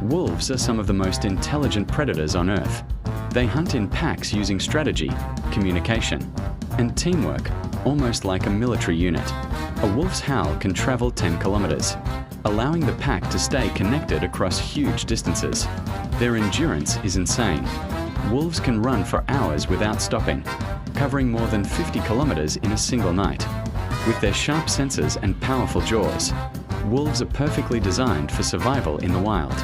Wolves are some of the most intelligent predators on Earth. They hunt in packs using strategy, communication, and teamwork, almost like a military unit. A wolf's howl can travel 10 kilometers, allowing the pack to stay connected across huge distances. Their endurance is insane. Wolves can run for hours without stopping, covering more than 50 kilometers in a single night. With their sharp senses and powerful jaws, wolves are perfectly designed for survival in the wild.